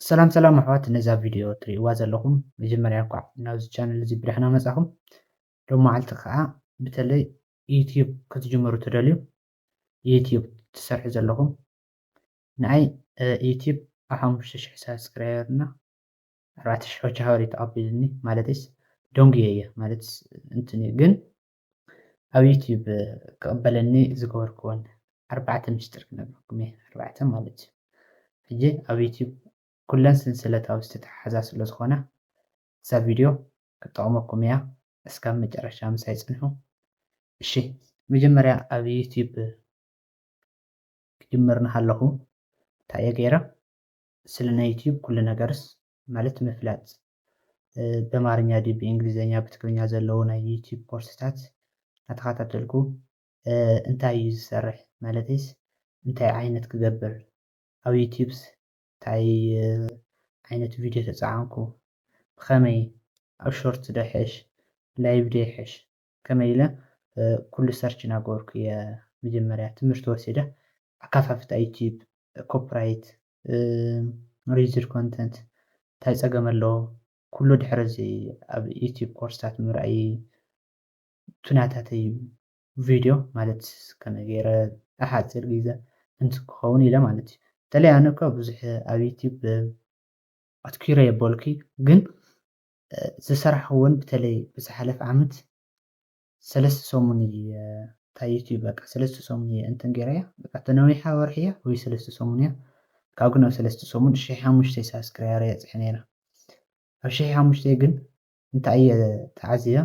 ሰላም ሰላም ኣሕዋት ነዛ ቪድዮ ትሪእዋ ዘለኹም መጀመርያ እኳ ናብዚ ቻነል እዚ ብድሕና መጻኹም ሎም መዓልቲ ከዓ በተለይ ዩቲዩብ ክትጅምሩ ትደልዩ ዩቲዩብ ትሰርሑ ዘለኹም ንኣይ ዩቲዩብ ኣብ 5000 ሰብስክራይበር እና 4000 ቻሃሪ ተቐቢልኒ ማለትስ ዶንግየ እየ ማለት እንትን ግን ኣብ ዩቲዩብ ክቕበለኒ ዝገበርክዎን 4 ምስጢር ክነግረኩም እየ 4 ማለት እዩ ሕጂ ኣብ ዩቲዩብ ኩለን ሰንሰለታዊ ዝተተሓሓዛ ስለ ዝኾና እዛ ቪድዮ ክጠቕመኩም እያ እስካብ መጨረሻ ምሳይ ጽንሑ። እሺ መጀመርያ ኣብ ዩቲዩብ ክጅምር ንሃለኹ እንታይ እየ ገይረ ስለ ናይ ዩቲዩብ ኩሉ ነገርስ ማለት ምፍላጥ በአማርኛ ዲ በእንግሊዝኛ በትግርኛ ዘለዉ ናይ ዩቲዩብ ኮርስታት እናተኸታተልኩ እንታይ እዩ ዝሰርሕ ማለትስ እንታይ ዓይነት ክገብር ኣብ ዩቲዩብስ እንታይ ዓይነት ቪድዮ ተፀዓንኩ ብኸመይ ኣብ ሾርት ዶ ይሕሽ ላይቭ ዶ ይሕሽ ከመይ ኢለ ኩሉ ሰርች እናገበርኩ እየ መጀመርያ ትምህርቲ ወሲደ ኣካፋፍታ ዩቲዩብ ኮፒራይት ሪዝድ ኮንተንት እንታይ ፀገም ኣለዎ ኩሉ ድሕሪ እዚ ኣብ ዩቲዩብ ኮርስታት ምርኣይ ቱናታተይ ቪድዮ ማለት ከመይ ገይረ ኣብ ሓፂር ግዜ እንትክኸውን ኢለ ማለት እዩ በተለይ ኣነ እኮ ብዙሕ ኣብ ዩቲዩብ ኣትኪረ የበልኩ ግን ዝሰራሕውን በተለይ ብዝሓለፈ ዓመት 3 ሰሙን እንታይ ዩቲዩብ በቃ 3 ሰሙን እንትን ገይረያ በቃ ተነዊሓ ወርሒ እያ ወይ 3 ሰሙን እያ ካብ ግን ኣብ 3 ሰሙን 1500 ሰብስክራይበር የፅሕ ነይራ ኣብ 1500 ግን እንታይ እየ ተዓዝየ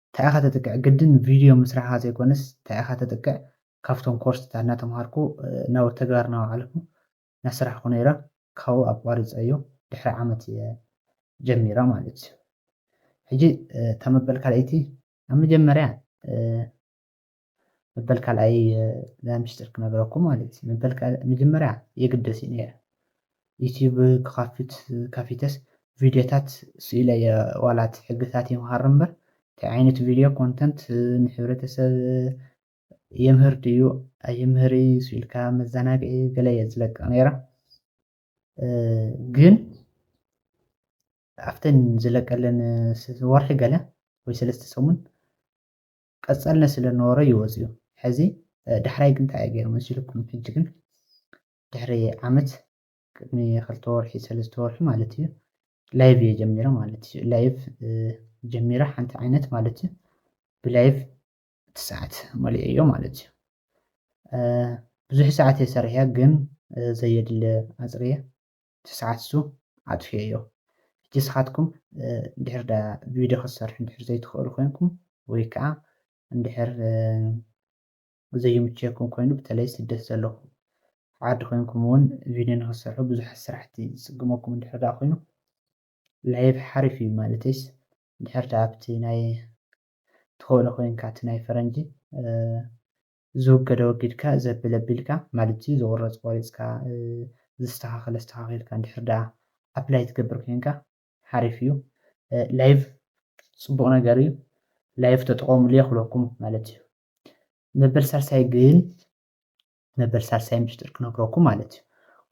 እንታይ ኢኻ ተጥቅዕ ግድን ቪድዮ ምስራሕኻ ዘይኮነስ እንታይ ኢኻ ተጥቅዕ ካብቶም ኮርስታት እናተምሃርኩ ናብ ተግባር እናውዓልኩ እናስራሕኩ ነይረ ካብኡ ኣቋሪፀዮ ድሕሪ ዓመት እየ ጀሚረ ማለት እዩ ሕጂ እታ መበል ካልኣይቲ ኣብ መጀመርያ መበል ካልኣይ ምስጢር ክነግረኩም ማለት እዩ መጀመርያ የግደስ እዩ ነይረ ዩቲዩብ ካፊተስ ቪድዮታት ስኢለየ ዋላት ሕግታት ይምሃር እምበር እንታይ ዓይነት ቪድዮ ኮንተንት ንሕብረተሰብ የምህር ድዩ ኣይምህር ስኢልካ መዘናግዒ ገለ እየ ዝለቅቕ ነይረ ግን ኣብተን ዝለቀለን ወርሒ ገለ ወይ 3 ሰሙን ቀፀልነ ስለ ነበረ ይወፅዩ ሕዚ ድሕራይ ግን እንታይ ገይረ መሲልኩም ሕጂ ግን ድሕሪ ዓመት ቅድሚ 2 ወርሒ 3 ወርሒ ማለት እዩ ላይቭ እየ ጀሚረ ማለት እዩ ላይቭ ጀሚረ ሓንቲ ዓይነት ማለት እዩ ብላይቭ 9 ሰዓት መሊአ እዮ ማለት እዩ ብዙሕ ሰዓት እየ ሰሪሐ ግን ዘየድሊ ኣፅርየ 9 ሰዓት እሱ ኣጥፍየ እዮ ሕጂ ንስኻትኩም እንድሕር ዳ ቪድዮ ክትሰርሑ እንድሕር ዘይትኽእሉ ኮይንኩም ወይ ከዓ እንድሕር ዘይምችየኩም ኮይኑ በተለይ ስደት ዘለኹም ዓዲ ኮይንኩም እውን ቪድዮ ንክትሰርሑ ብዙሓት ስራሕቲ ዝፅግመኩም እንድሕር ዳ ኮይኑ ላይቭ ሓሪፍ እዩ ማለትስ እንድሕር ዳ ኣብቲ ናይ ትኽእሎ ኮይንካ እቲ ናይ ፈረንጂ ዝውገደ ወጊድካ ዘብል ኣቢልካ ማለት እዩ ዝቁረፅ ቆሪፅካ ዝስተኻኸለ ኣስተኻኺልካ እንድሕር ዳ ኣፕላይ ትገብር ኮይንካ ሓሪፍ እዩ ላይቭ ፅቡቕ ነገር እዩ ላይቭ ተጠቐሙሉ የኽለኩም ማለት እዩ መበል ሳልሳይ ግን መበል ሳልሳይ ምስጢር ክነግረኩም ማለት እዩ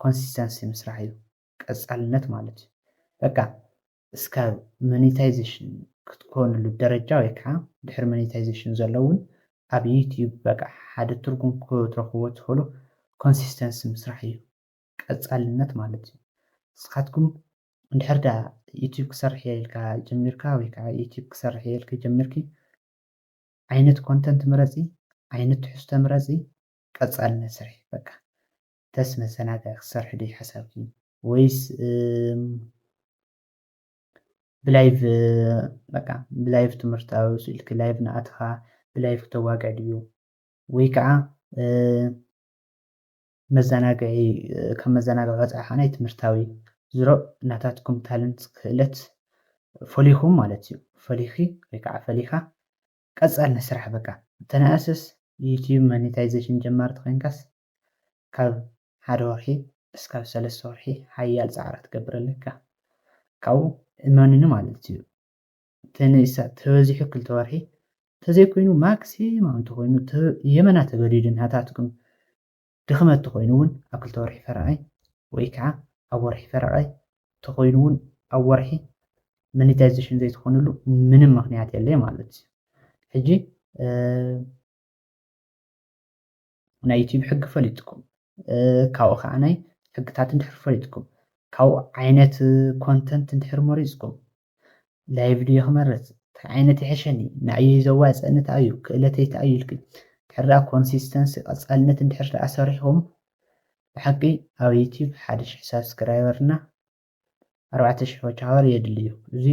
ኮንሲስተንሲ ምስራሕ እዩ ቀፃልነት ማለት እዩ በቃ እስካብ ሞኔታይዜሽን ክትኮንሉ ደረጃ ወይ ከዓ ድሕሪ ሞኔታይዜሽን ዘለውን ኣብ ዩቲዩብ በቃ ሓደ ትርጉም ክትረኽብዎ ትኽእሉ ኮንሲስተንሲ ምስራሕ እዩ ቀፃልነት ማለት እዩ ንስኻትኩም እንድሕር ዳ ዩቲዩብ ክሰርሕ እየ ኢልካ ጀሚርካ ወይ ከዓ ዩቲዩብ ክሰርሕ እየ ኢልካ ጀሚርኪ ዓይነት ኮንተንት ምረፂ ዓይነት ትሕዝቶ ምረፂ ቀፃልነት ስርሒ በቃ ተስ መዘናግዒ ክሰርሕ ዶ ሓሳብኪ ወይስ ብላይቭ በቃ ብላይቭ ትምህርታዊ ስኢልክ ላይቭ ንኣትኻ ብላይቭ ክተዋግዕ ድዩ ወይ ከዓ መዘናግዒ ካብ መዘናግዒ ወፃኢኻ ናይ ትምህርታዊ ዝሮ እናታትኩም ታለንት ክእለት ፈሊኹም ማለት እዩ ፈሊኺ ወይ ከዓ ፈሊኻ ቀፃልነት ስራሕ በቃ ተነኣሰስ ዩቲዩብ ሞኔታይዜሽን ጀማርቲ ኮይንካስ ካብ 1 ወርሒ እስካብ 3 ወርሒ ሓያል ፃዕሪ ትገብር ኣለካ ካብኡ እመኑኒ ማለት እዩ ተበዚሑ 2 ወርሒ ተዘይኮይኑ ማክሲማም እንተኮይኑ የመና ተገዲዱ ናታትኩም ድኽመት ተኮይኑ እውን ኣብ 2 ወርሒ ፈረቓይ ወይ ከዓ ኣብ ወርሒ ፈረቓይ ተኮይኑ እውን ኣብ ወርሒ ሞኔታይዜሽን ዘይትኾነሉ ምንም ምክንያት የለይ ማለት እዩ። ሕጂ ናይ ዩቲዩብ ሕጊ ፈሊጥኩም ካብኡ ከዓ ናይ ሕግታት እንድሕር ፈሊጥኩም ካብኡ ዓይነት ኮንተንት እንድሕር መሪፅኩም ላይቭ ድዮ ክመርፅ እንታይ ዓይነት ይሕሸኒ ንዕየይ ዘዋፅአኒ እንታይ እዩ ክእለተይ እንታይ እዩ ኢልክን ድሕር ኮንሲስተንሲ ቀፃልነት እንድሕር ደኣ ሰሪሕኩም ብሓቂ ኣብ ዩቲዩብ 1000 ሳብስክራይበር እና 4000 ዋች ኣወር የድልዩ እዚ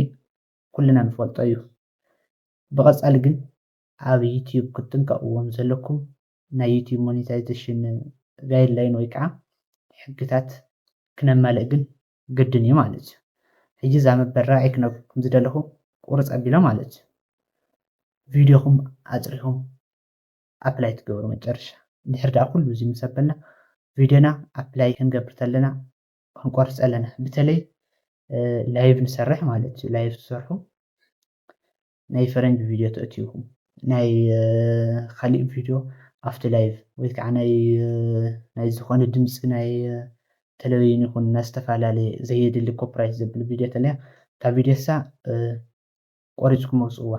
ኩልና ንፈልጦ እዩ። ብቐፃሊ ግን ኣብ ዩቲዩብ ክትጥንቀቅዎም ዘለኩም ናይ ዩቲዩብ ሞኔታይዜሽን ጋይድላይን ወይ ከዓ ሕግታት ክነማልእ ግን ግድን እዩ ማለት እዩ። ሕጂ እዛ መበል ራዕይ ክነግርኩም ዝደለኹ ቁርፅ ኣቢሎ ማለት እዩ ቪድዮኹም ኣፅሪኹም ኣፕላይ ትገብሩ መጨረሻ ድሕር ዳኣ ኩሉ እዚ ምስ ኣበልና ቪድዮና ኣፕላይ ክንገብር ተለና ክንቆርፅ ኣለና በተለይ ላይቭ ንሰርሕ ማለት እዩ ላይቭ ትሰርሑ ናይ ፈረንጂ ቪድዮ ተእትይኹም ናይ ካሊእ ቪድዮ ኣብቲ ላይቭ ወይ ከዓ ናይ ዝኾነ ድምፂ ናይ ቴሌቪዥን ይኹን ናይ ዝተፈላለየ ዘየድሊ ኮፒራይት ዘብል ቪድዮ ተለያ እታ ቪድዮሳ ቆሪፅኩም ኣውፅእዋ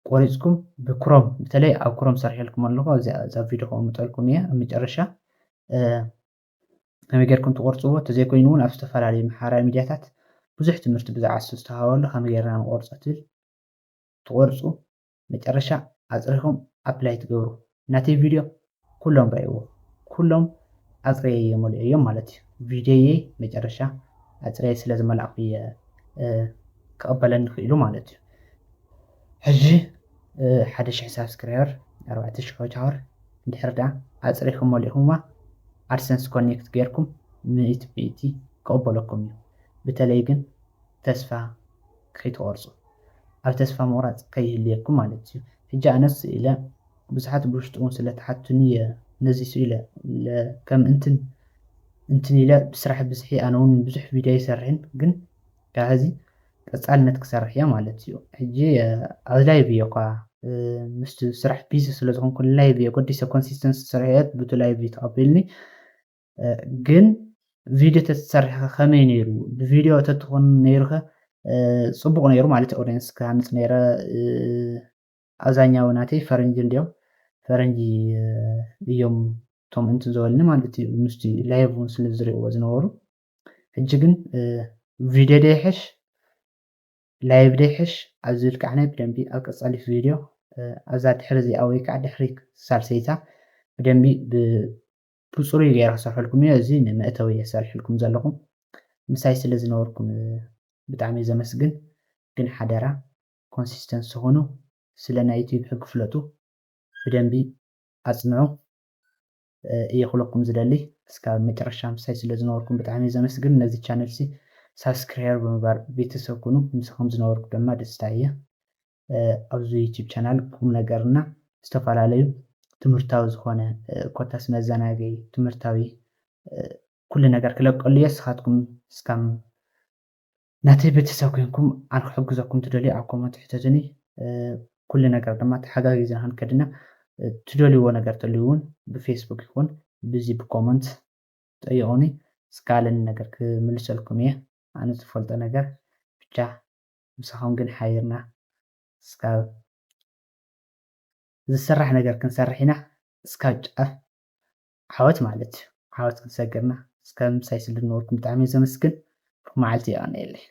ቆሪፅኩም ብክሮም በተለይ ኣብ ክሮም ሰሪሐልኩም ኣለኹ እዛ ቪድዮ ከምጠልኩም እየ ኣብ መጨረሻ ከመይ ጌርኩም ትቆርፅዎ ተዘይኮይኑ እውን ኣብ ዝተፈላለዩ ማሕበራዊ ሚድያታት ብዙሕ ትምህርቲ ብዛዕባ እሱ ዝተሃበሉ ከመይ ጌርና ንቆርፆ ትብል ትቆርፁ መጨረሻ ኣፅሪኹም ኣፕላይ ትገብሩ ናተይ ቪድዮ ኩሎም ረእይዎ ኩሎም ኣፅረየ የመልኡ እዮም ማለት እዩ ቪድዮየ መጨረሻ ኣፅረየ ስለ ዝመላእኹ እየ ክቕበለኒ ክኢሉ ማለት እዩ። ሕጂ 1000 ሳብስክራይበር 4000 ዋች ኣወር እንድሕር ደኣ ኣፅሪኹም መሊእኹምዋ ኣድሰንስ ኮኔክት ጌርኩም 100% ክቕበለኩም እዩ። በተለይ ግን ተስፋ ከይትቆርፁ ኣብ ተስፋ ምቁራፅ ከይህልየኩም ማለት እዩ። ሕጂ ኣነስ ኢለ ብዙሓት ብውሽጡ እውን ስለተሓቱኒ እየ ነዚ ኢለ ከም እንትን ኢለ ብስራሕ ብዝሒ ኣነ እውን ብዙሕ ቪድዮ ይሰርሕን ግን ካብዚ ቀፃልነት ክሰርሕ እየ ማለት እዩ። ሕጂ ኣብ ላይቭ እየ እኳ ምስቲ ስራሕ ቢዚ ስለዝኾንኩ ላይቭ እየ ጎዲሰ ኮንሲስተንሲ ዝሰርሐ እየ በቲ ላይቭ እዩ ተቐቢልኒ ግን ቪድዮ ተትሰርሐ ከመይ ነይሩ ብቪድዮ ተትኾን ነይሩኸ ፅቡቅ ነይሩ ማለት እዩ። ኦዲየንስ ክሃንፅ ነይረ ኣብዛኛው ናተይ ፈረንጂ እንዲኦም ፈረንጂ እዮም እቶም እንትን ዝበልኒ ማለት እዩ ምስቲ ላይቭ እውን ስለ ዝሪእዎ ዝነበሩ ሕጂ ግን ቪድዮ ደይሕሽ ላይቭ ደይሕሽ ኣብ ዝብል ከዓ ናይ ብደንቢ ኣብ ቀፃሊ ቪድዮ ኣብዛ ድሕሪ እዚኣ ወይ ከዓ ድሕሪ ሳልሰይታ ብደንቢ ብፅሩይ ገይረ ክሰርሐልኩም እየ እዚ ንመእተዊ እየ ሰሪሕልኩም ዘለኹ ምሳይ ስለ ዝነበርኩም ብጣዕሚ ዘመስግን ግን ሓደራ ኮንሲስተንሲ ሆኑ ስለ ናይ ዩቲዩብ ሕጊ ፍለጡ ብደንቢ ኣፅንዑ እየ ክብለኩም ዝደሊ እስካብ መጨረሻ ምሳይ ስለ ዝነበርኩም ብጣዕሚ ዘመስግን ነዚ ቻነል ሲ ሳብስክራይበር ብምግባር ቤተሰብ ኩኑ ምስኹም ዝነበርኩ ድማ ደስታ እየ ኣብዚ ዩቲዩብ ቻናል ቁም ነገርና ዝተፈላለዩ ትምህርታዊ ዝኾነ ኮታስ መዘናገይ ትምህርታዊ ኩሉ ነገር ክለቀሉ እየ ንስኻትኩም እስካብ ናተይ ቤተሰብ ኮይንኩም ኣነ ክሕግዘኩም ትደልዩ ኣብ ኮመንት ሕተቱኒ ኩሉ ነገር ድማ ተሓጋጊዝና ክንከድና ትደልይዎ ነገር ተልዩ እውን ብፌስቡክ ይኹን ብዚ ብኮመንት ጠይቁኒ እስካለኒ ነገር ክምልሰልኩም እየ ኣነ ዝፈልጦ ነገር ብቻ ምሳኹም ግን ሓቢርና እስካብ ዝስራሕ ነገር ክንሰርሕ ኢና እስካብ ጫፍ ዓወት ማለት እዩ ዓወት ክንሰግርና እስካብ ምሳይ ስለ ዝነበርኩም ብጣዕሚ ዘመስግን መዓልቲ ይቐኒየለይ